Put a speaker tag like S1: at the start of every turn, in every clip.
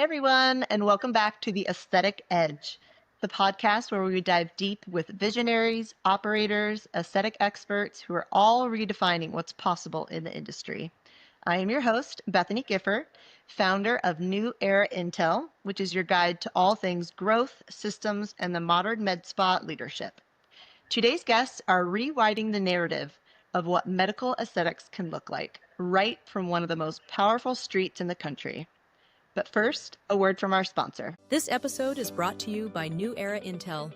S1: everyone, and welcome back to the Aesthetic Edge, the podcast where we dive deep with visionaries, operators, aesthetic experts who are all redefining what's possible in the industry. I am your host, Bethany Gifford, founder of New Era Intel, which is your guide to all things growth, systems, and the modern Medspa leadership. Today's guests are rewriting the narrative of what medical aesthetics can look like, right from one of the most powerful streets in the country. But first, a word from our sponsor.
S2: This episode is brought to you by New Era Intel.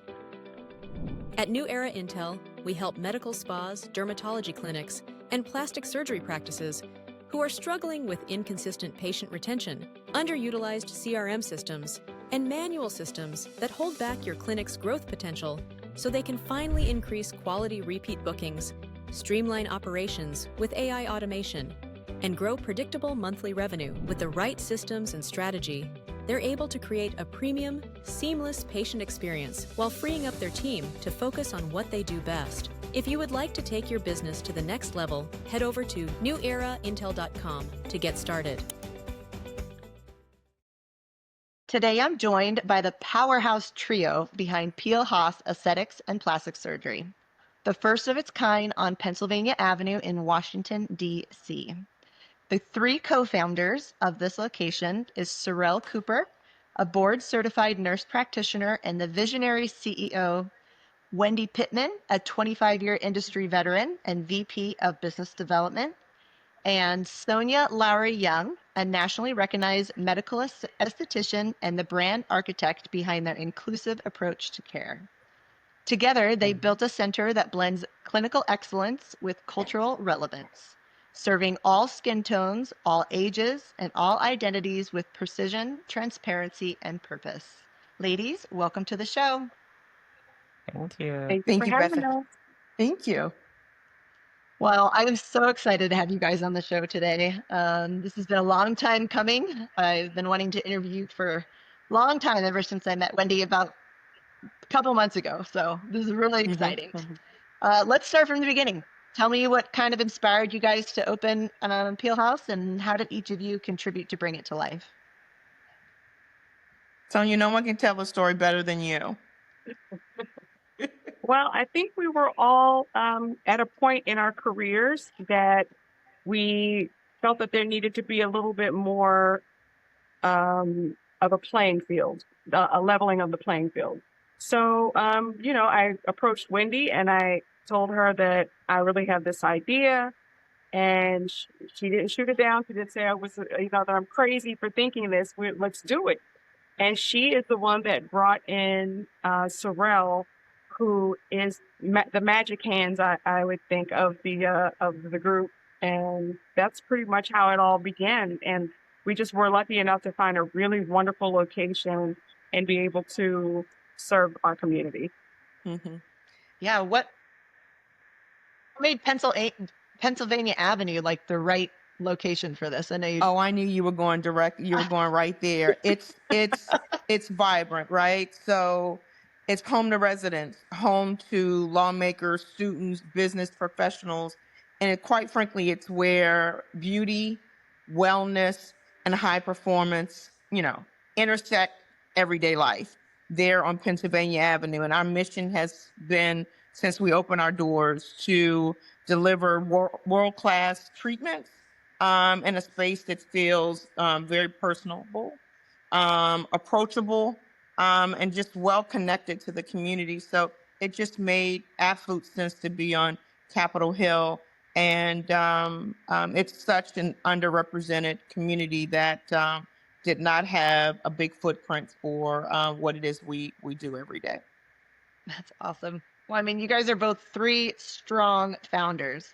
S2: At New Era Intel, we help medical spas, dermatology clinics, and plastic surgery practices who are struggling with inconsistent patient retention, underutilized CRM systems, and manual systems that hold back your clinic's growth potential so they can finally increase quality repeat bookings, streamline operations with AI automation, and grow predictable monthly revenue. With the right systems and strategy, they're able to create a premium, seamless patient experience while freeing up their team to focus on what they do best. If you would like to take your business to the next level, head over to neweraintel.com to get started.
S1: Today I'm joined by the powerhouse trio behind Peel Haus Aesthetics and Plastic Surgery, the first of its kind on Pennsylvania Avenue in Washington, D.C. The three co-founders of this location is Sorrel Cooper, a board-certified nurse practitioner and the visionary CEO, Wendy Pittman, a 25-year industry veteran and VP of Business Development, and Sonia Lowry-Young, a nationally recognized medical esthetician and the brand architect behind their inclusive approach to care. Together, they built a center that blends clinical excellence with cultural relevance, serving all skin tones, all ages, and all identities with precision, transparency, and purpose. Ladies, welcome to the show.
S3: Thank you.
S4: Thank you,
S5: for having
S4: Bethany.
S5: us.
S4: Thank you.
S1: Well, I'm so excited to have you guys on the show today. This has been a long time coming. I've been wanting to interview you for a long time, ever since I met Wendy about a couple months ago. So this is really exciting. Let's start from the beginning. Tell me what kind of inspired you guys to open Peel Haus, and how did each of you contribute to bring it to life?
S4: Sonia, no one can tell the story better than you.
S5: Well, I think we were all at a point in our careers that we felt that there needed to be a little bit more of a playing field, a leveling of the playing field. So, I approached Wendy and I told her that I really have this idea, and she didn't shoot it down. She didn't say I was, that I'm crazy for thinking this. Let's do it. And she is the one that brought in Sorrel, who is the magic hands, I would think, of the group. And that's pretty much how it all began. And we just were lucky enough to find a really wonderful location and be able to serve our community.
S1: Yeah, what made Pennsylvania Avenue like the right location for this? I know you.
S4: Oh, I knew you were going direct. You were going right there. It's vibrant, right? So it's home to residents, home to lawmakers, students, business professionals, and quite frankly, it's where beauty, wellness, and high performance, intersect everyday life there on Pennsylvania Avenue. And our mission has been, since we opened our doors, to deliver world-class treatments in a space that feels very personable, approachable, and just well connected to the community. So it just made absolute sense to be on Capitol Hill. And it's such an underrepresented community that did not have a big footprint for what it is we do every day.
S1: That's awesome. Well, I mean, you guys are both three strong founders.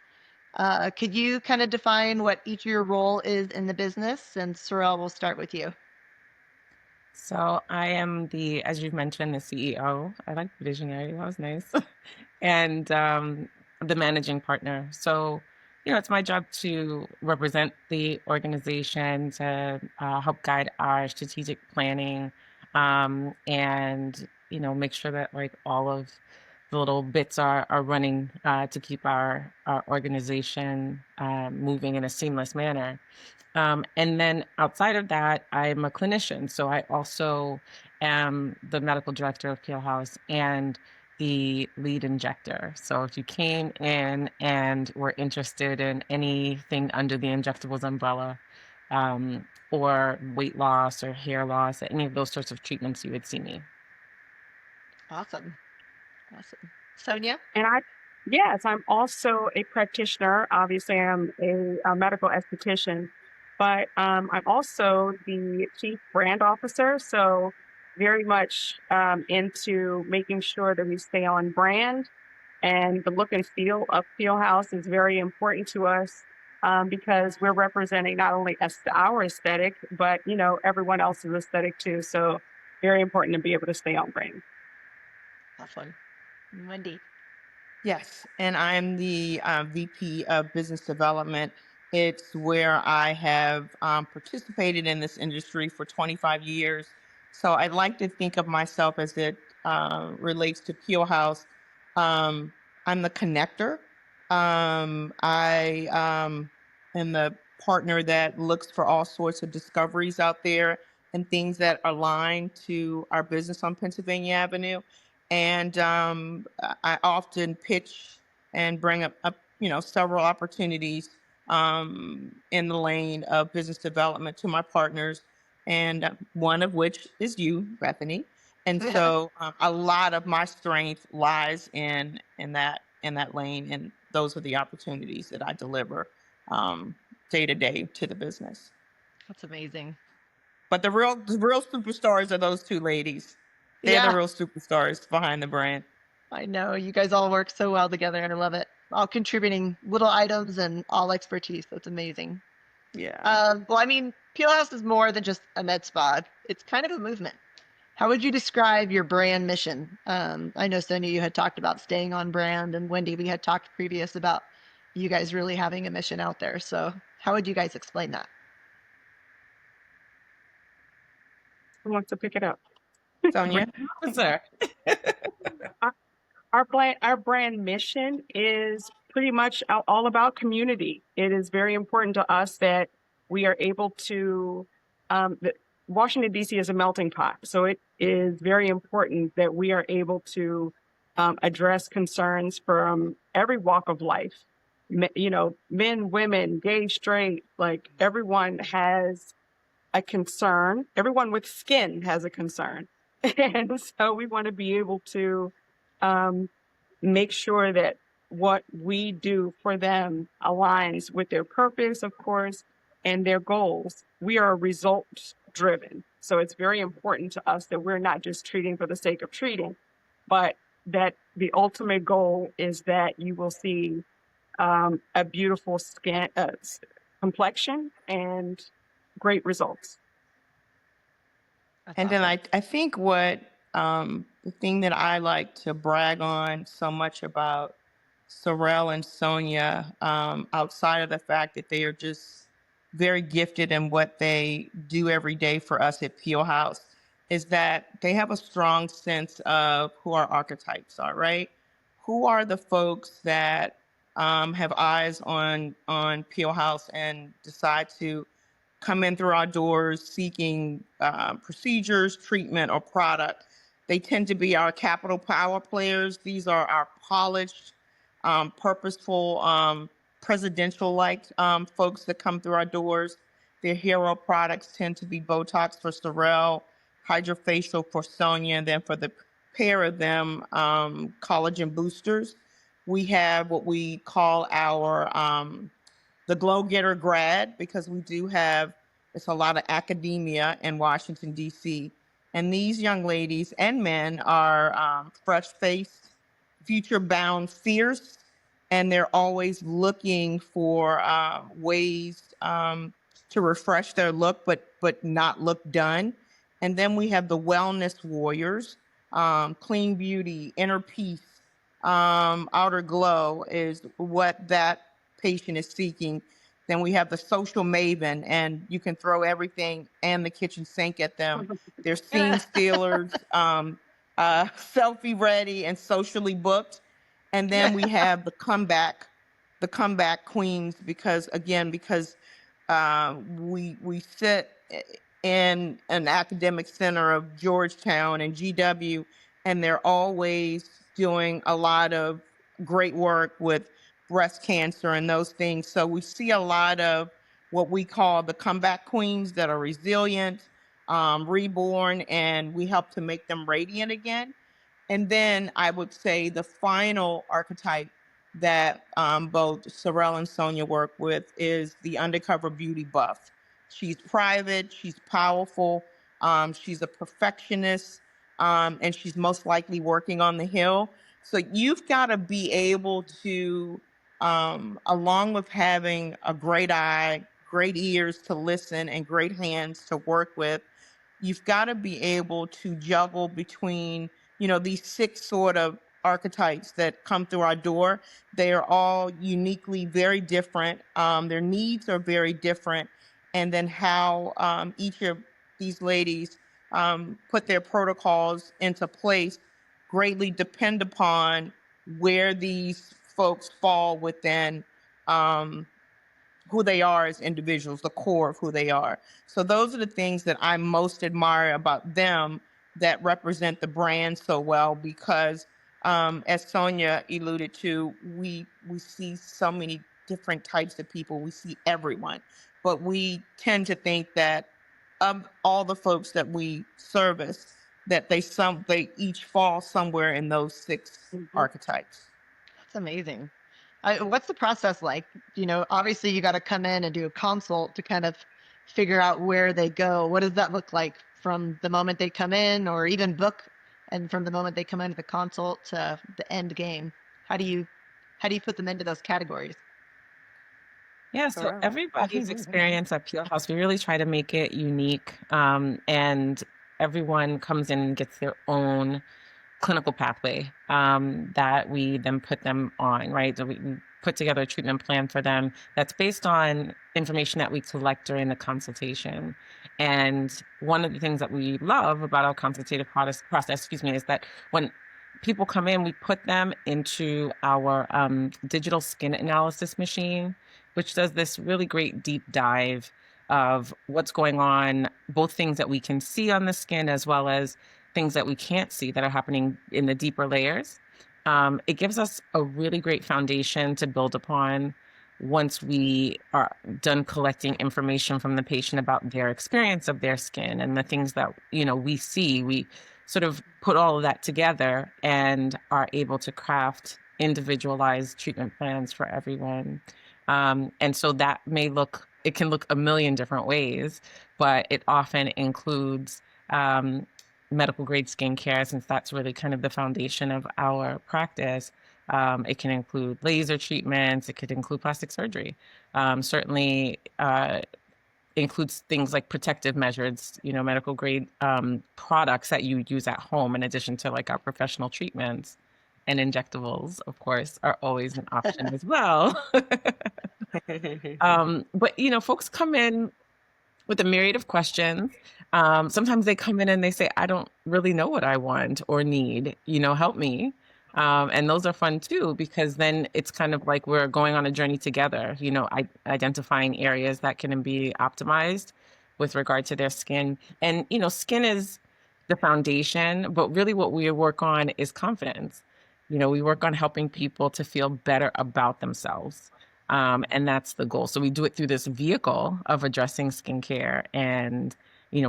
S1: Could you kind of define what each of your role is in the business? And Sorrel, we'll start with you.
S3: So I am as you've mentioned, the CEO. I like visionary. That was nice. And the managing partner. So, it's my job to represent the organization, to help guide our strategic planning, and, make sure that all of the little bits are running to keep our organization moving in a seamless manner. And then outside of that, I'm a clinician. So I also am the medical director of Peel Haus and the lead injector. So if you came in and were interested in anything under the injectables umbrella, or weight loss or hair loss, any of those sorts of treatments, you would see me.
S1: Awesome. Awesome. Sonia?
S5: And yes, I'm also a practitioner. Obviously, I'm a medical esthetician, but I'm also the chief brand officer. So very much into making sure that we stay on brand, and the look and feel of Peel Haus is very important to us because we're representing not only our aesthetic, but everyone else's aesthetic too. So very important to be able to stay on brand.
S1: Awesome. Wendy?
S4: Yes, and I'm the VP of Business Development. It's where I have participated in this industry for 25 years. So I'd like to think of myself as it relates to Peel Haus. I'm the connector. I am the partner that looks for all sorts of discoveries out there and things that align to our business on Pennsylvania Avenue. And I often pitch and bring up several opportunities in the lane of business development to my partners, and one of which is you, Bethany. And so a lot of my strength lies in that lane, and those are the opportunities that I deliver day to day to the business.
S1: That's amazing.
S4: But the real superstars are those two ladies. They're the real superstars behind the brand.
S1: I know. You guys all work so well together, and I love it. All contributing little items and all expertise. That's amazing.
S4: Yeah.
S1: Well, I mean, Peel Haus is more than just a med spa. It's kind of a movement. How would you describe your brand mission? I know, Sonia, you had talked about staying on brand, and Wendy, we had talked previous about you guys really having a mission out there. So how would you guys explain that?
S5: Who wants to pick it up?
S4: Sonia?
S3: Officer.
S5: Our brand mission is pretty much all about community. It is very important to us that we are able to, Washington, D.C. is a melting pot. So it is very important that we are able to address concerns from every walk of life. Men, women, gay, straight, like everyone has a concern. Everyone with skin has a concern. And so we want to be able to make sure that what we do for them aligns with their purpose, of course, and their goals. We are results driven. So it's very important to us that we're not just treating for the sake of treating, but that the ultimate goal is that you will see a beautiful skin complexion and great results.
S1: That's
S4: And
S1: awesome.
S4: then I think what the thing that I like to brag on so much about Sorrel and Sonia, outside of the fact that they are just very gifted in what they do every day for us at Peel Haus, is that they have a strong sense of who our archetypes are, right? Who are the folks that have eyes on Peel Haus and decide to come in through our doors seeking procedures, treatment, or product? They tend to be our capital power players. These are our polished, purposeful, presidential-like folks that come through our doors. Their hero products tend to be Botox for Sorrel, Hydrofacial for Sonia, and then for the pair of them, collagen boosters. We have what we call our the Glow Getter grad, because we do have, it's a lot of academia in Washington, D.C. And these young ladies and men are fresh-faced, future-bound, fierce, and they're always looking for ways to refresh their look, but not look done. And then we have the wellness warriors, clean beauty, inner peace, outer glow is what that patient is seeking. Then we have the social maven, and you can throw everything and the kitchen sink at them. They're scene stealers, selfie ready, and socially booked. And then we have the comeback queens, because We sit in an academic center of Georgetown and GW, and they're always doing a lot of great work with breast cancer and those things. So we see a lot of what we call the comeback queens that are resilient, reborn, and we help to make them radiant again. And then I would say the final archetype that both Sorrel and Sonia work with is the undercover beauty buff. She's private, she's powerful, she's a perfectionist, and she's most likely working on the hill. So you've got to be able to, along with having a great eye, great ears to listen, and great hands to work with, you've got to be able to juggle between, these 6 sort of archetypes that come through our door. They are all uniquely very different. Their needs are very different. And then how each of these ladies put their protocols into place greatly depend upon where these folks fall within who they are as individuals, the core of who they are. So those are the things that I most admire about them that represent the brand so well, because as Sonia alluded to, we see so many different types of people. We see everyone, but we tend to think that of all the folks that we service, that they each fall somewhere in those 6 archetypes.
S1: That's amazing. What's the process like? Obviously you got to come in and do a consult to kind of figure out where they go. What does that look like from the moment they come in, or even book, and from the moment they come into the consult to the end game? How do you put them into those categories?
S3: Yeah, so everybody's experience at Peel Haus, we really try to make it unique, and everyone comes in and gets their own clinical pathway that we then put them on, right? So we put together a treatment plan for them that's based on information that we collect during the consultation. And one of the things that we love about our consultative process, is that when people come in, we put them into our digital skin analysis machine, which does this really great deep dive of what's going on, both things that we can see on the skin as well as things that we can't see that are happening in the deeper layers. It gives us a really great foundation to build upon once we are done collecting information from the patient about their experience of their skin and the things that we see. We sort of put all of that together and are able to craft individualized treatment plans for everyone. And so that it can look a million different ways, but it often includes medical grade skincare, since that's really kind of the foundation of our practice. It can include laser treatments. It could include plastic surgery. Certainly includes things like protective measures, medical grade products that you use at home, in addition to like our professional treatments. And injectables, of course, are always an option as well. But folks come in with a myriad of questions. Sometimes they come in and they say, I don't really know what I want or need, help me. And those are fun too, because then it's kind of like we're going on a journey together, identifying areas that can be optimized with regard to their skin. And, skin is the foundation, but really what we work on is confidence. We work on helping people to feel better about themselves. And that's the goal. So we do it through this vehicle of addressing skincare and,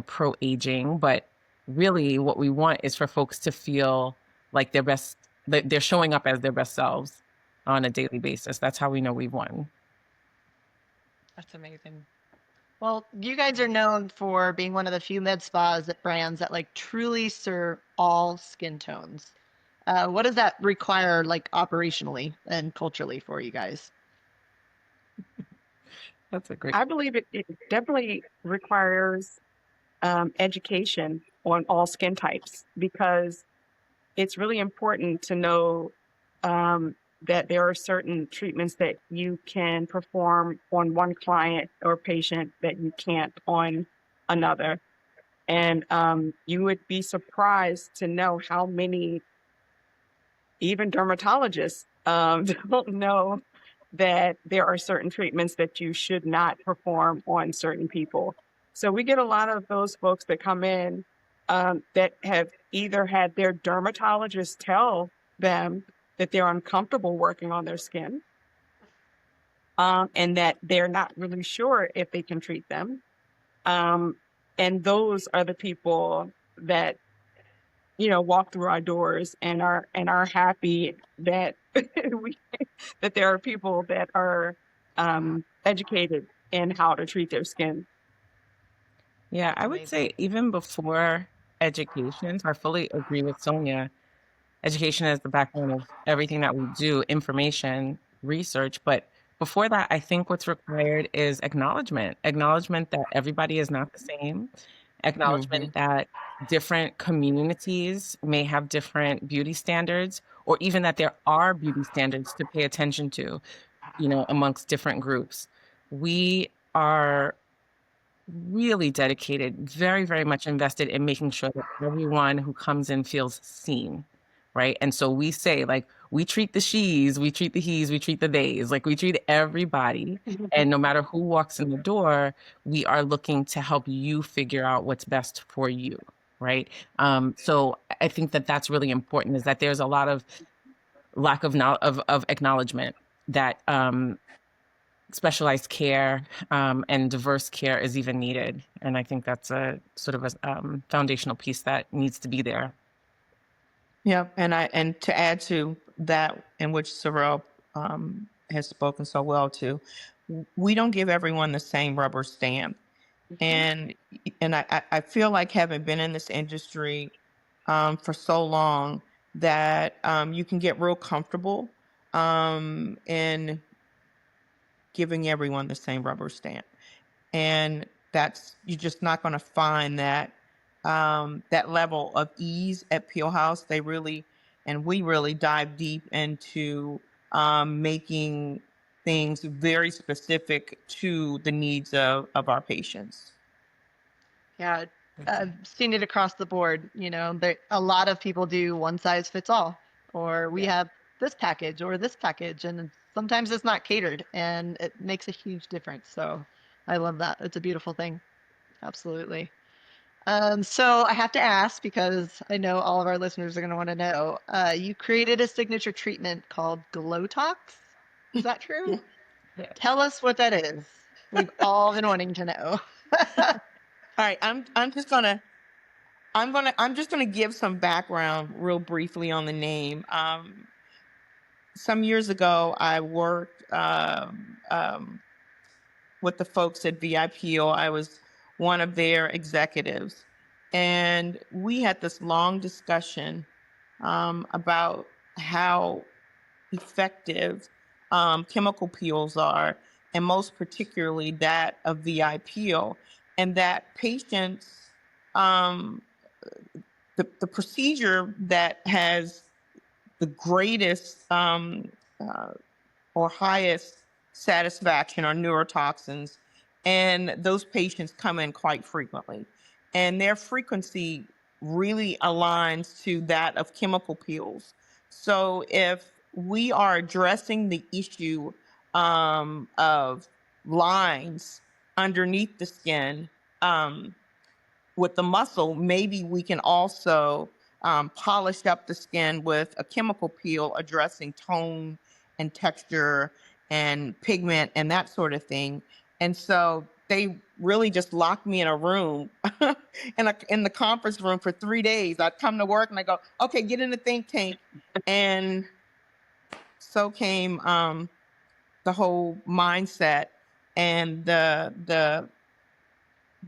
S3: pro-aging. But really what we want is for folks to feel like they're showing up as their best selves on a daily basis. That's how we know we've won.
S1: That's amazing. Well, you guys are known for being one of the few med spas brands that like truly serve all skin tones. What does that require, like operationally and culturally, for you guys?
S3: That's a great.
S5: I believe it definitely requires education on all skin types, because it's really important to know that there are certain treatments that you can perform on one client or patient that you can't on another. And you would be surprised to know how many, even dermatologists, don't know that there are certain treatments that you should not perform on certain people. So we get a lot of those folks that come in that have either had their dermatologist tell them that they're uncomfortable working on their skin, and that they're not really sure if they can treat them. And those are the people that, you know, walk through our doors and are happy that that there are people that are educated in how to treat their skin.
S3: Yeah,
S1: That's
S3: I would
S1: amazing.
S3: say even before education, so I fully agree with Sonia. Education is the backbone of everything that we do, information, research. But before that, I think what's required is acknowledgement, acknowledgement that everybody is not the same,
S4: Mm-hmm.
S3: acknowledgement that different communities may have different beauty standards, or even that there are beauty standards to pay attention to, you know, amongst different groups. We are really dedicated, very, very much invested in making sure that everyone who comes in feels seen, right? And so we say, like, we treat the she's, we treat the he's, we treat the they's, like, we treat everybody. And no matter who walks in the door, we are looking to help you figure out what's best for you, right? So I think that that's really important, is that there's a lot of lack of of acknowledgement that specialized care and diverse care is even needed. And I think that's a sort of a foundational piece that needs to be there.
S4: Yeah, and to add to that, in which Sorrel has spoken so well to, we don't give everyone the same rubber stamp, and I feel like, having been in this industry for so long, that you can get real comfortable in giving everyone the same rubber stamp, and that's, you're just not going to find that that level of ease at Peel Haus. They really, and we really dive deep into making things very specific to the needs of our patients.
S1: Yeah, I've seen it across the board. You know, there a lot of people do one size fits all, or we
S4: Yeah.
S1: have this package or this package, and sometimes it's not catered, and it makes a huge difference. So I love that. It's a beautiful thing. Absolutely. So I have to ask because I know all of our listeners are going to want to know. You created a signature treatment called Glowtox. Is that true?
S3: Yeah.
S1: Tell us what that is. We've all been wanting to know.
S4: All right, I'm just gonna give some background real briefly on the name. Some years ago, I worked with the folks at VIPO. I was one of their executives, and we had this long discussion about how effective chemical peels are, and most particularly that of VIPO, and that patients, um, the procedure that has the greatest uh, or highest satisfaction are neurotoxins, and those patients come in quite frequently, and their frequency really aligns to that of chemical peels. So if we are addressing the issue of lines underneath the skin, um, with the muscle, maybe we can also polish up the skin with a chemical peel addressing tone and texture and pigment and that sort of thing. And so they really just locked me in a room, in the conference room for 3 days. I'd come to work and I go, okay, get in the think tank. And so came the whole mindset and the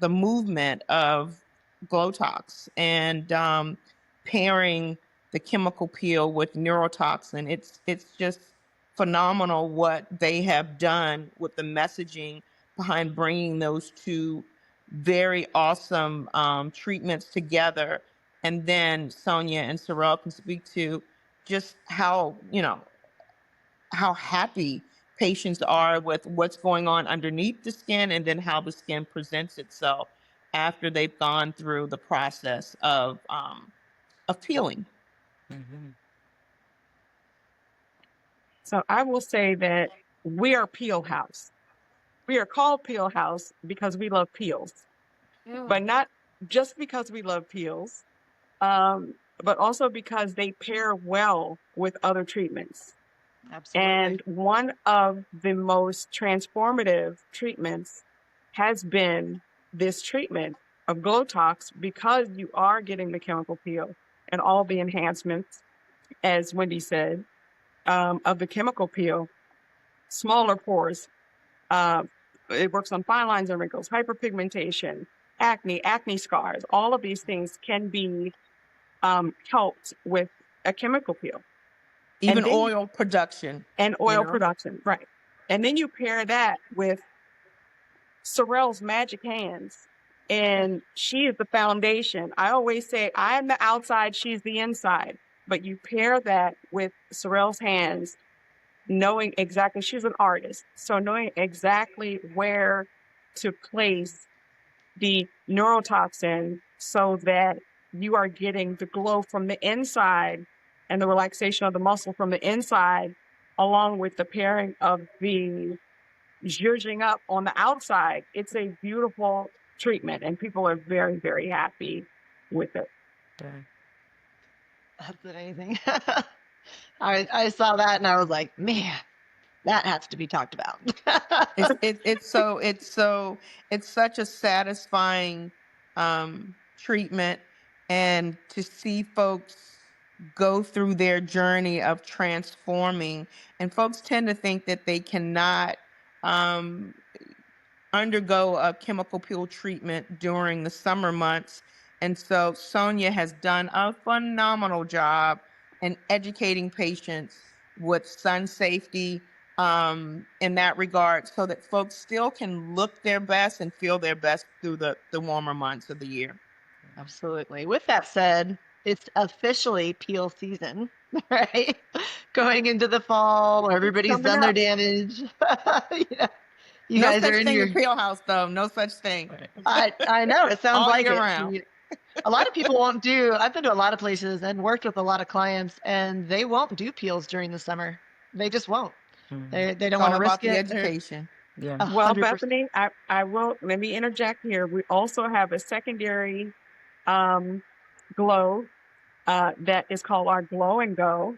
S4: movement of Glowtox, and pairing the chemical peel with neurotoxin. It's just phenomenal what they have done with the messaging behind bringing those two very awesome treatments together. And then Sonia and Sorrel can speak to just how, how happy patients are with what's going on underneath the skin, and then how the skin presents itself after they've gone through the process of peeling.
S3: Mhm.
S5: So I will say that we are Peel Haus. We are called Peel Haus because we love peels, but not just because we love peels, but also because they pair well with other treatments.
S1: Absolutely.
S5: And one of the most transformative treatments has been this treatment of Glowtox, because you are getting the chemical peel and all the enhancements, as Wendy said, of the chemical peel, smaller pores. It works on fine lines and wrinkles, hyperpigmentation, acne scars. All of these things can be helped with a chemical peel.
S4: Even
S5: then,
S4: oil production.
S5: And oil production, right. And then you pair that with Sorrel's magic hands, and she is the foundation. I always say, I'm the outside, she's the inside. But you pair that with Sorrel's hands, knowing exactly, she's an artist, so knowing exactly where to place the neurotoxin so that you are getting the glow from the inside and the relaxation of the muscle from the inside, along with the pairing of the zhuzhing up on the outside. It's a beautiful treatment, and people are very, very happy with it.
S1: That's amazing. I saw that and I was like, man, that has to be talked about.
S4: It's such a satisfying treatment, and to see folks go through their journey of transforming. And folks tend to think that they cannot undergo a chemical peel treatment during the summer months. And so Sonia has done a phenomenal job in educating patients with sun safety in that regard, so that folks still can look their best and feel their best through the warmer months of the year.
S1: Absolutely. With that said, it's officially peel season, right? Going into the fall where everybody's done their damage. Yeah. You
S4: No
S1: guys
S4: such
S1: are in
S4: thing
S1: your
S4: in Peel Haus, though. No such thing.
S1: I know it sounds
S4: All
S1: like
S4: year
S1: it.
S4: round.
S1: A lot of people won't do. I've been to a lot of places and worked with a lot of clients, and they won't do peels during the summer. They just won't. They don't
S4: It's
S1: want
S4: all
S1: to risk
S4: about the
S1: it. They're
S4: education.
S3: Yeah.
S5: Well,
S1: 100%.
S5: Bethany, I will, let me interject here. We also have a secondary glow that is called our Glow and Go.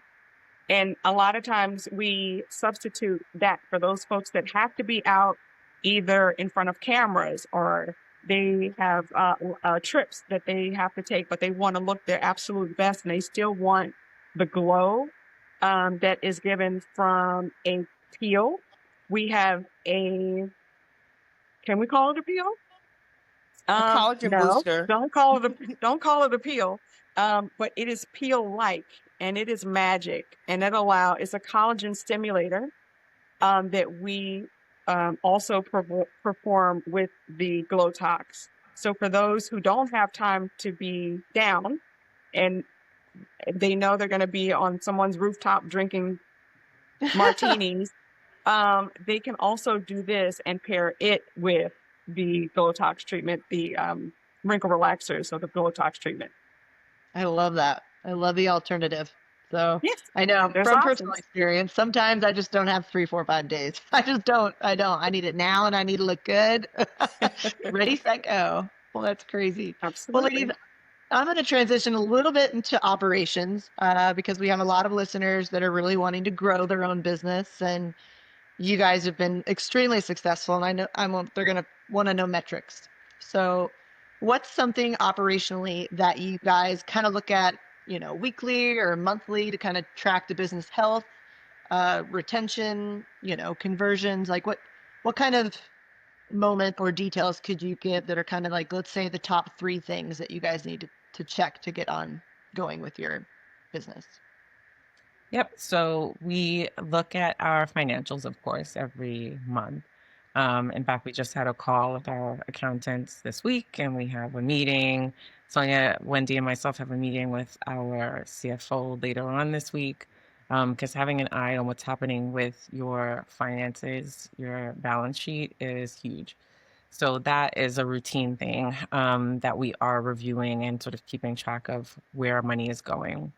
S5: And a lot of times we substitute that for those folks that have to be out either in front of cameras, or they have trips that they have to take, but they want to look their absolute best and they still want the glow that is given from a peel. We have can we call it a peel?
S4: A collagen
S5: No,
S4: booster.
S5: don't call it a peel. But it is peel-like, and it is magic, and it's a collagen stimulator that we also perform with the Glowtox. So for those who don't have time to be down, and they know they're going to be on someone's rooftop drinking martinis, they can also do this and pair it with the Glowtox treatment, the wrinkle relaxers, so the Glowtox treatment.
S1: I love that. I love the alternative. So
S5: Yes,
S1: I know
S5: there's
S1: from
S5: options.
S1: personal experience, sometimes I just don't have 3, 4, 5 days. I just don't. I need it now, and I need to look good. Ready, set, go. Well, that's crazy. Well,
S5: Absolutely.
S1: ladies, I'm going to transition a little bit into operations because we have a lot of listeners that are really wanting to grow their own business, and you guys have been extremely successful, and I know they're going to want to know metrics. So what's something operationally that you guys kind of look at, weekly or monthly to kind of track the business health, retention, conversions? Like what kind of moment or details could you give that are kind of like, let's say, the top 3 things that you guys need to check to get on going with your business?
S3: Yep. So we look at our financials, of course, every month. In fact, we just had a call with our accountants this week, and we have a meeting. Sonia, Wendy, and myself have a meeting with our CFO later on this week, because having an eye on what's happening with your finances, your balance sheet, is huge. So that is a routine thing that we are reviewing and sort of keeping track of where our money is going.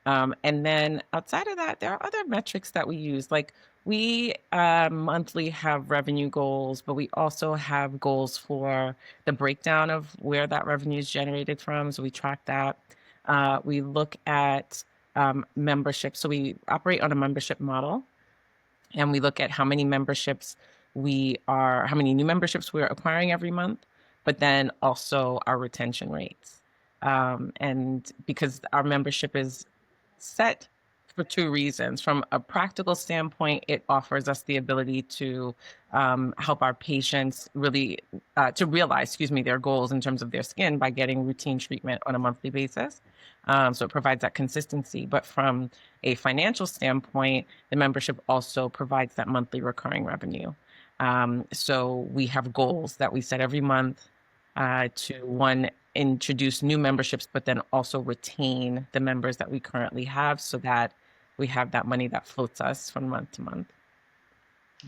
S3: And then outside of that, there are other metrics that we use. Like we monthly have revenue goals, but we also have goals for the breakdown of where that revenue is generated from. So we track that. We look at membership. So we operate on a membership model, and we look at how many how many new memberships we're acquiring every month, but then also our retention rates. And because our membership is set for two reasons. From a practical standpoint, it offers us the ability to help our patients really to realize, their goals in terms of their skin by getting routine treatment on a monthly basis. So it provides that consistency. But from a financial standpoint, the membership also provides that monthly recurring revenue. So we have goals that we set every month to introduce new memberships, but then also retain the members that we currently have so that we have that money that floats us from month to month.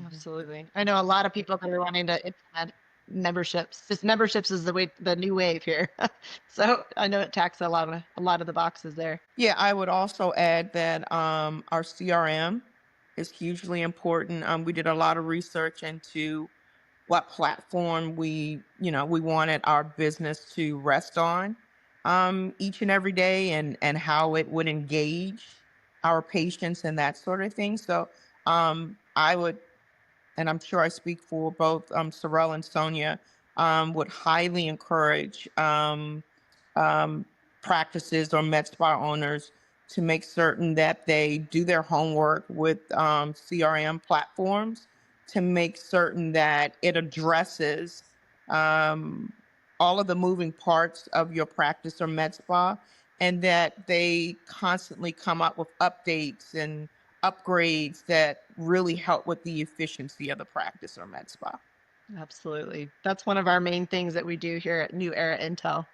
S1: Absolutely. I know a lot of people that are wanting to implement memberships. Just memberships is the new wave here. So I know it taxes a lot of the boxes there.
S4: Yeah, I would also add that our CRM is hugely important. We did a lot of research into what platform we wanted our business to rest on each and every day, and how it would engage our patients and that sort of thing. So I would, and I'm sure I speak for both Sorrel and Sonia, would highly encourage um, practices or Medspa owners to make certain that they do their homework with CRM platforms, to make certain that it addresses um, all of the moving parts of your practice or Medspa, and that they constantly come up with updates and upgrades that really help with the efficiency of the practice or Medspa.
S1: Absolutely. That's one of our main things that we do here at New Era Intel.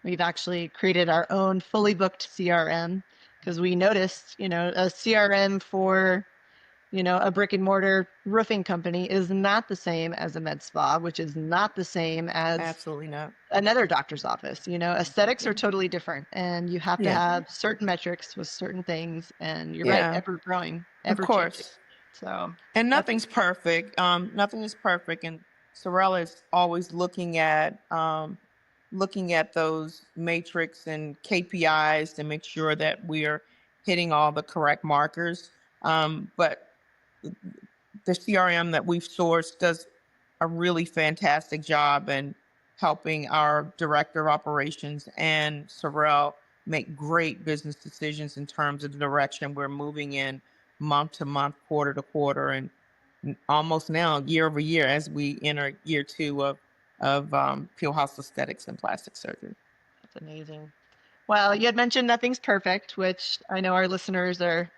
S1: We've actually created our own fully booked CRM because we noticed, a CRM for, a brick and mortar roofing company is not the same as a med spa, which is not the same as
S4: Absolutely not.
S1: another doctor's office. Aesthetics are totally different, and you have to
S4: Yeah.
S1: have certain metrics with certain things. And you're right,
S4: Yeah.
S1: ever growing,
S4: Of
S1: ever changing.
S4: course.
S1: So,
S4: And nothing's perfect. Nothing is perfect. And Sorrel is always looking at those matrix and KPIs to make sure that we're hitting all the correct markers. But the CRM that we've sourced does a really fantastic job in helping our director of operations and Sorrel make great business decisions in terms of the direction we're moving in month to month, quarter to quarter, and almost now year over year as we enter year two of Peel Haus Aesthetics and Plastic Surgery.
S1: that's amazing. Well, you had mentioned nothing's perfect, which I know our listeners are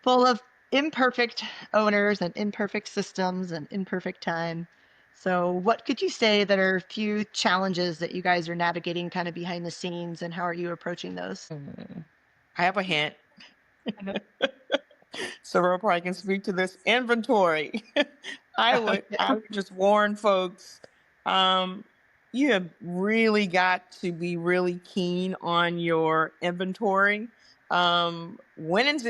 S1: full of imperfect owners and imperfect systems and imperfect time. So, what could you say that are a few challenges that you guys are navigating kind of behind the scenes, and how are you approaching those?
S4: I have a hint. Sorrel probably can speak to this. Inventory. I would just warn folks, you have really got to be really keen on your inventory. When is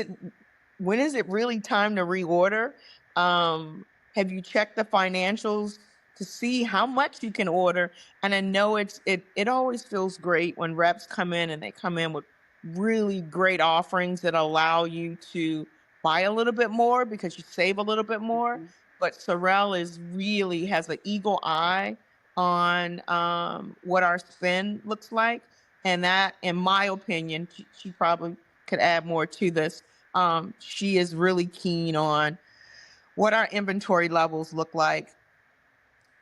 S4: it really time to reorder? Have you checked the financials to see how much you can order? And I know it always feels great when reps come in and they come in with really great offerings that allow you to buy a little bit more because you save a little bit more. But Sorrel really has an eagle eye on what our spend looks like. And that, in my opinion, she probably could add more to this. She is really keen on what our inventory levels look like,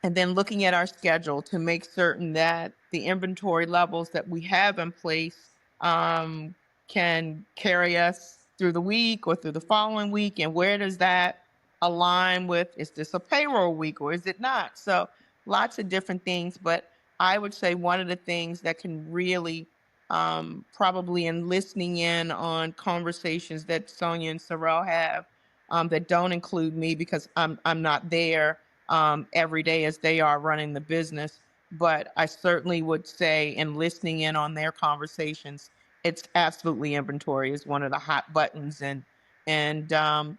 S4: and then looking at our schedule to make certain that the inventory levels that we have in place can carry us through the week or through the following week. And where does that align with, is this a payroll week or is it not? So lots of different things. But I would say one of the things that can really probably in listening in on conversations that Sonia and Sorrel have that don't include me because I'm not there every day as they are running the business. But I certainly would say, in listening in on their conversations, it's absolutely inventory is one of the hot buttons, and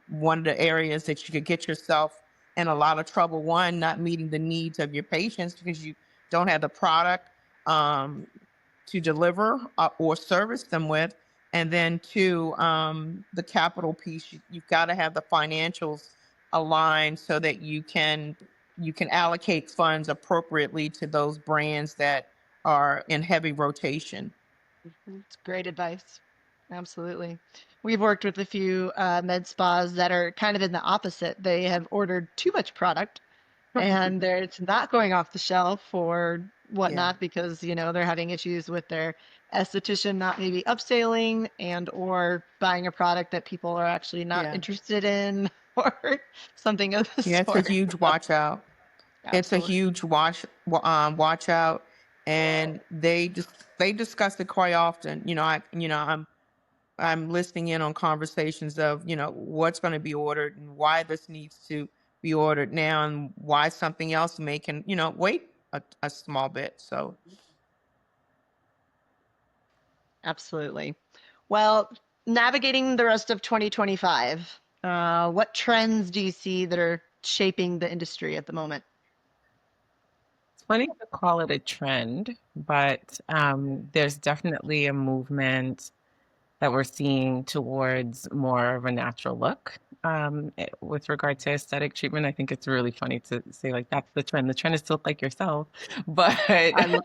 S4: one of the areas that you could get yourself in a lot of trouble. One, not meeting the needs of your patients because you don't have the product um, to deliver or service them with, and then two, the capital piece. You've got to have the financials aligned so that you can allocate funds appropriately to those brands that are in heavy rotation.
S1: It's great advice. Absolutely. We've worked with a few med spas that are kind of in the opposite. They have ordered too much product and it's not going off the shelf or
S4: Yeah.
S1: whatnot because, they're having issues with their esthetician not maybe upselling and or buying a product that people are actually not
S4: Yeah.
S1: interested in or something of the
S4: Yeah, it's a
S1: sort.
S4: huge watch out. It's a
S1: Absolutely.
S4: huge watch out, and they discuss it quite often. I'm listening in on conversations of what's going to be ordered and why this needs to be ordered now and why something else can wait a small bit. So
S1: Absolutely. Well, navigating the rest of 2025, what trends do you see that are shaping the industry at the moment?
S3: It's funny to call it a trend, but there's definitely a movement that we're seeing towards more of a natural look. With regard to aesthetic treatment, I think it's really funny to say like that's the trend. The trend is to look like yourself, but
S1: I love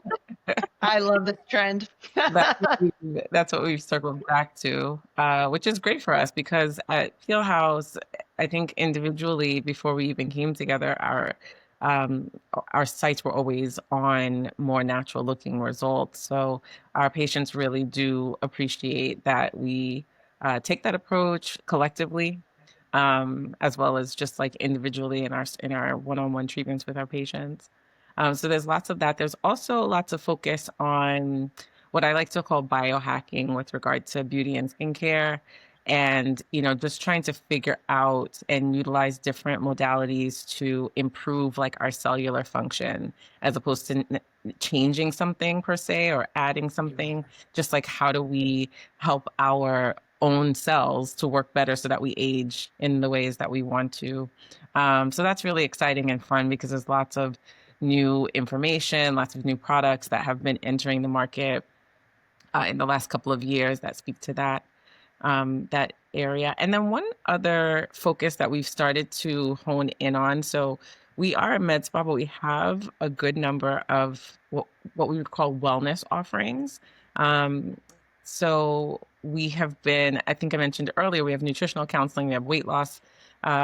S1: I love this trend.
S3: that's that's what we've circled back to, which is great for us because at Peel Haus, I think individually before we even came together, um, our sites were always on more natural looking results. So our patients really do appreciate that we take that approach collectively, as well as just like individually in our one-on-one treatments with our patients. So there's lots of that. There's also lots of focus on what I like to call biohacking with regard to beauty and skincare. And, just trying to figure out and utilize different modalities to improve like our cellular function as opposed to changing something per se or adding something. Just like how do we help our own cells to work better so that we age in the ways that we want to. So that's really exciting and fun because there's lots of new information, lots of new products that have been entering the market in the last couple of years that speak to that area. And then one other focus that we've started to hone in on. So we are a med spa, but we have a good number of what we would call wellness offerings. So we have been, I think I mentioned earlier, we have nutritional counseling, we have weight loss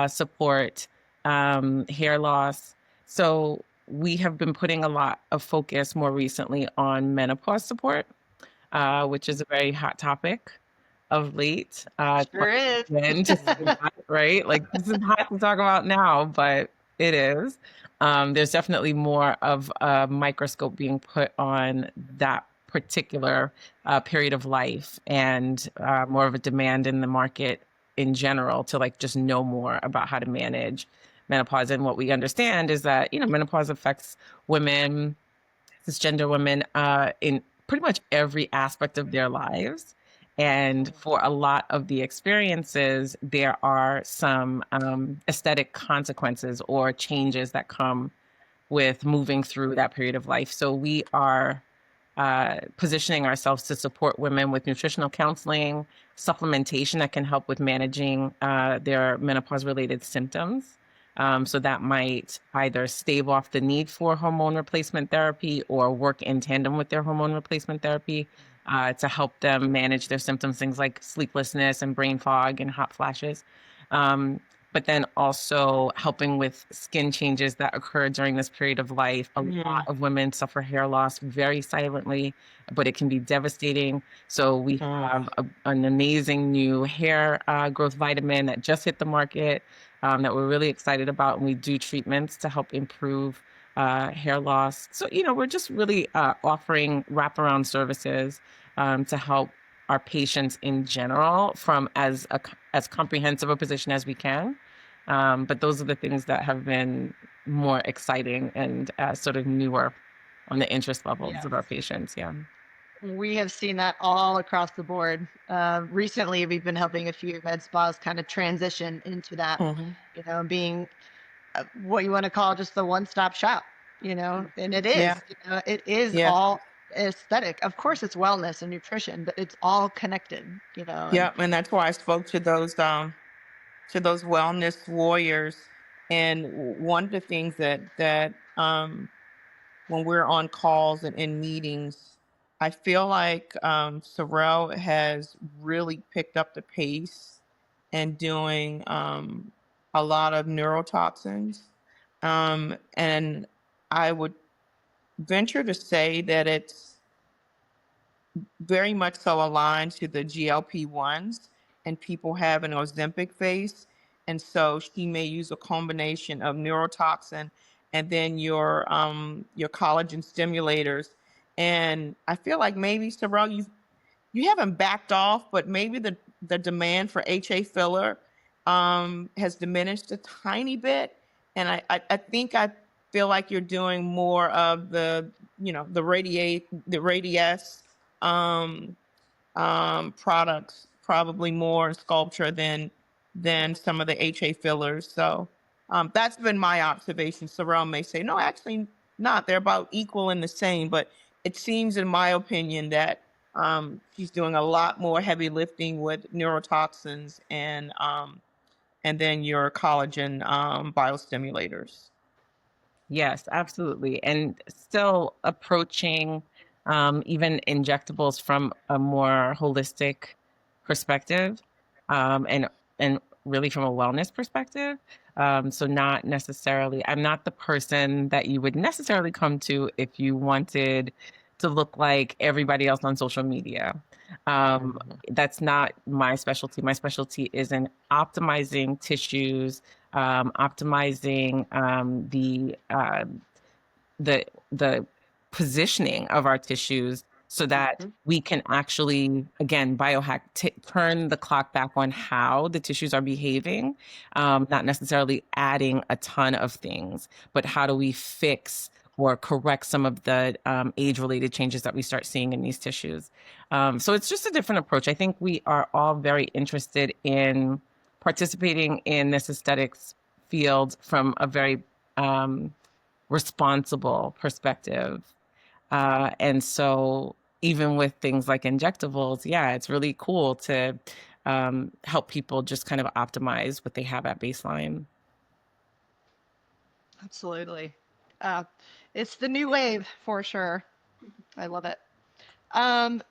S3: support, hair loss. So we have been putting a lot of focus more recently on menopause support, which is a very hot topic of late. It's
S1: Sure is.
S3: fun to say that, right? Like this is hot to talk about now, but it is. There's definitely more of a microscope being put on that particular period of life and more of a demand in the market in general to like just know more about how to manage menopause. And what we understand is that, menopause affects women, cisgender women, in pretty much every aspect of their lives. And for a lot of the experiences, there are some aesthetic consequences or changes that come with moving through that period of life. So we are positioning ourselves to support women with nutritional counseling, supplementation that can help with managing their menopause related symptoms. So that might either stave off the need for hormone replacement therapy or work in tandem with their hormone replacement therapy to help them manage their symptoms, things like sleeplessness and brain fog and hot flashes. But then also helping with skin changes that occur during this period of life. A lot of women suffer hair loss very silently, but it can be devastating. So we have an amazing new hair growth vitamin that just hit the market that we're really excited about. And we do treatments to help improve hair loss. So, we're just really offering wraparound services to help our patients in general from as comprehensive a position as we can. But those are the things that have been more exciting and sort of newer on the interest levels of our patients. Yeah.
S1: We have seen that all across the board. Recently, we've been helping a few med spas kind of transition into that,
S4: Mhm.
S1: being what you want to call just the one-stop shop, and it is,
S4: Yeah.
S1: it is
S4: Yeah.
S1: all aesthetic. Of course, it's wellness and nutrition, but it's all connected, and
S4: Yeah. And that's why I spoke to those wellness warriors. And one of the things that when we're on calls and in meetings, I feel like Sorrel has really picked up the pace and doing a lot of neurotoxins. And I would venture to say that it's very much so aligned to the GLP-1s and people have an Ozempic face. And so she may use a combination of neurotoxin and then your collagen stimulators. And I feel like maybe Sorrel, you haven't backed off, but maybe the demand for HA filler has diminished a tiny bit. And I think I feel like you're doing more of the radius um, products, probably more in sculpture than some of the HA fillers. So that's been my observation. Sorrel may say, no, actually not. They're about equal and the same. But it seems, in my opinion, that she's doing a lot more heavy lifting with neurotoxins and then your collagen biostimulators.
S3: Yes, absolutely. And still approaching even injectables from a more holistic perspective, and really from a wellness perspective. So not necessarily, I'm not the person that you would necessarily come to if you wanted to look like everybody else on social media. That's not my specialty. My specialty is in optimizing tissues, optimizing the positioning of our tissues so that we can actually, again, biohack, turn the clock back on how the tissues are behaving, not necessarily adding a ton of things, but how do we fix or correct some of the age-related changes that we start seeing in these tissues. So it's just a different approach. I think we are all very interested in participating in this aesthetics field from a very responsible perspective. And so even with things like injectables, yeah, it's really cool to help people just kind of optimize what they have at baseline.
S1: absolutely. Uh, it's the new wave for sure. I love it.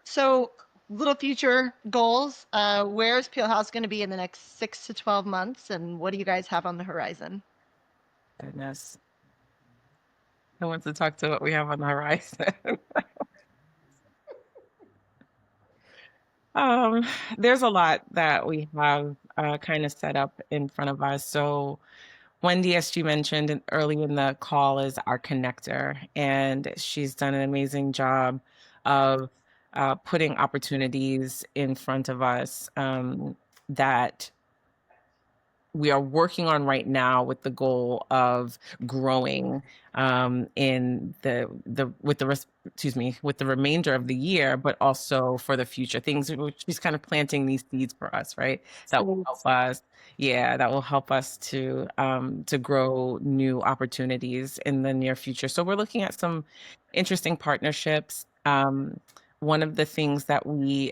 S1: So little future goals. Where's Peel House going to be in the next 6 to 12 months, and what do you guys have on the horizon?
S3: Goodness. I want to talk to what we have on the horizon. um, there's a lot that we have kind of set up in front of us. So Wendy, as she mentioned early in the call, is our connector, and she's done an amazing job of putting opportunities in front of us that we are working on right now with the goal of growing in the with the with the remainder of the year, but also for the future things. She's kind of planting these seeds for us, right? That will help us. Yeah, that will help us to grow new opportunities in the near future. So we're looking at some interesting partnerships. One of the things that we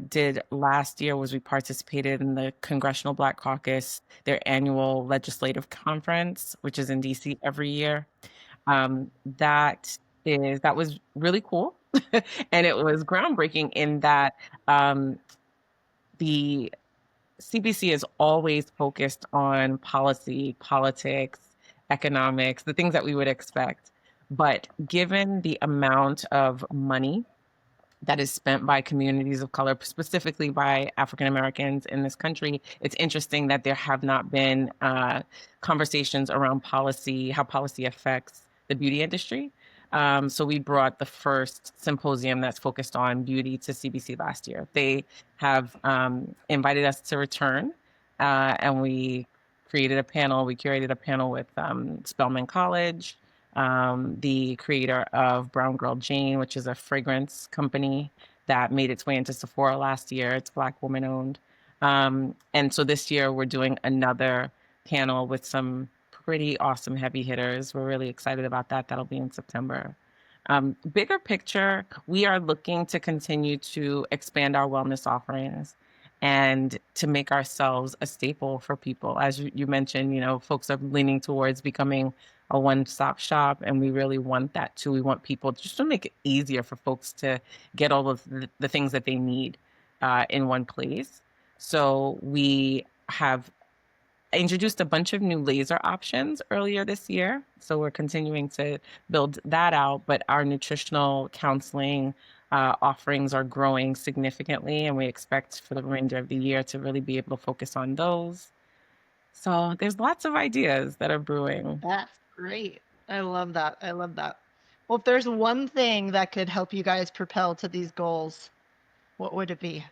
S3: did last year was we participated in the Congressional Black Caucus, their annual legislative conference, which is in DC every year. That was really cool, and it was groundbreaking in that the CBC is always focused on policy, politics, economics, the things that we would expect. But given the amount of money that is spent by communities of color, specifically by African Americans in this country, it's interesting that there have not been conversations around policy, how policy affects the beauty industry. So we brought the first symposium that's focused on beauty to CBC last year. They have invited us to return, and we created a panel. We curated a panel with Spelman College, the creator of Brown Girl Jane, which is a fragrance company that made its way into Sephora last year. It's Black woman owned. And so this year we're doing another panel with some pretty awesome heavy hitters. We're really excited about that. That'll be in September. Bigger picture, we are looking to continue to expand our wellness offerings and to make ourselves a staple for people. As you mentioned, folks are leaning towards becoming a one-stop shop, and we really want that too. We want people just to make it easier for folks to get all of the things that they need in one place. So we have introduced a bunch of new laser options earlier this year. So we're continuing to build that out, but our nutritional counseling offerings are growing significantly, and we expect for the remainder of the year to really be able to focus on those. So there's lots of ideas that are brewing.
S1: That's great. I love that. I love that. Well, if there's one thing that could help you guys propel to these goals, what would it be?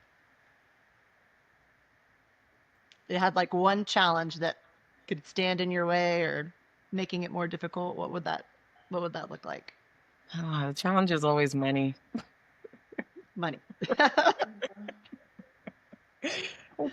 S1: It had like one challenge that could stand in your way or making it more difficult. What would that look like?
S3: The challenge is always money.
S1: Money.
S3: The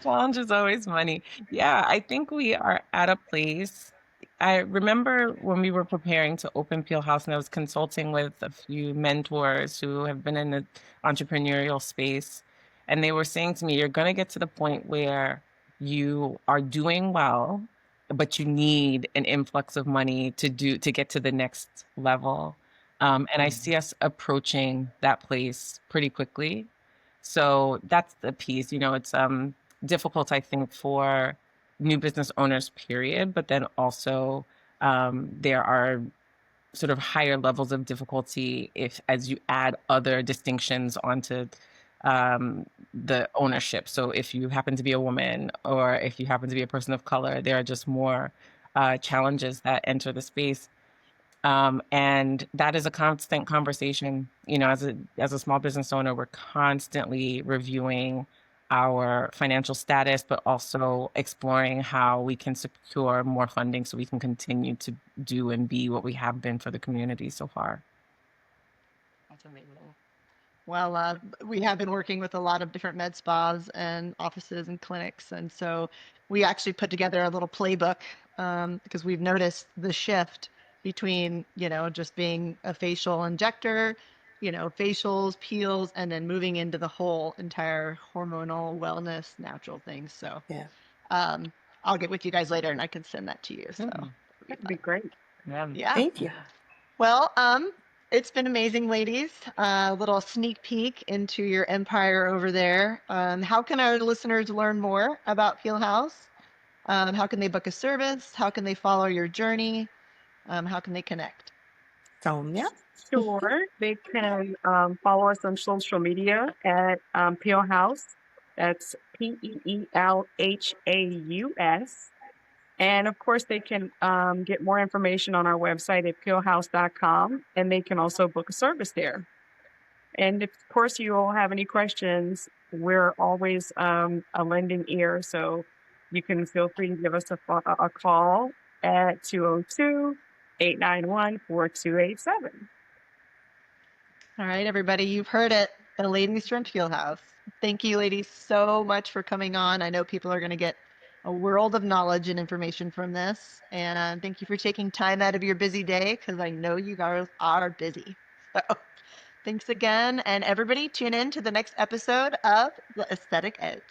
S3: challenge is always money. Yeah, I think we are at a place. I remember when we were preparing to open Peel Haus, and I was consulting with a few mentors who have been in the entrepreneurial space, and they were saying to me, you're going to get to the point where you are doing well, but you need an influx of money to get to the next level. And I see us approaching that place pretty quickly. So that's the piece. It's difficult, I think, for new business owners, period. But then also there are sort of higher levels of difficulty as you add other distinctions onto the ownership. So if you happen to be a woman or if you happen to be a person of color, there are just more challenges that enter the space. And that is a constant conversation. As a small business owner, we're constantly reviewing our financial status, but also exploring how we can secure more funding so we can continue to do and be what we have been for the community so far.
S1: That's amazing. Well, we have been working with a lot of different med spas and offices and clinics. And so we actually put together a little playbook because we've noticed the shift between, just being a facial injector, facials, peels, and then moving into the whole entire hormonal wellness, natural things. So
S4: Yeah.
S1: I'll get with you guys later and I can send that to you. So
S5: That'd be great.
S1: yeah.
S4: Thank you.
S1: Well, it's been amazing, ladies. A little sneak peek into your empire over there. How can our listeners learn more about Peel Haus? How can they book a service? How can they follow your journey? How can they connect?
S4: Sonia?
S5: Sure. They can follow us on social media at Peel Haus. That's PEELHAUS. And of course, they can get more information on our website at peelhaus.com, and they can also book a service there. And of course, you all have any questions, we're always a lending ear. So you can feel free to give us a call at 202-891-4287.
S1: All right, everybody, you've heard it. The ladies from Peel Haus. Thank you, ladies, so much for coming on. I know people are going to get a world of knowledge and information from this. And thank you for taking time out of your busy day because I know you guys are busy. So thanks again. And everybody tune in to the next episode of The Aesthetic Edge.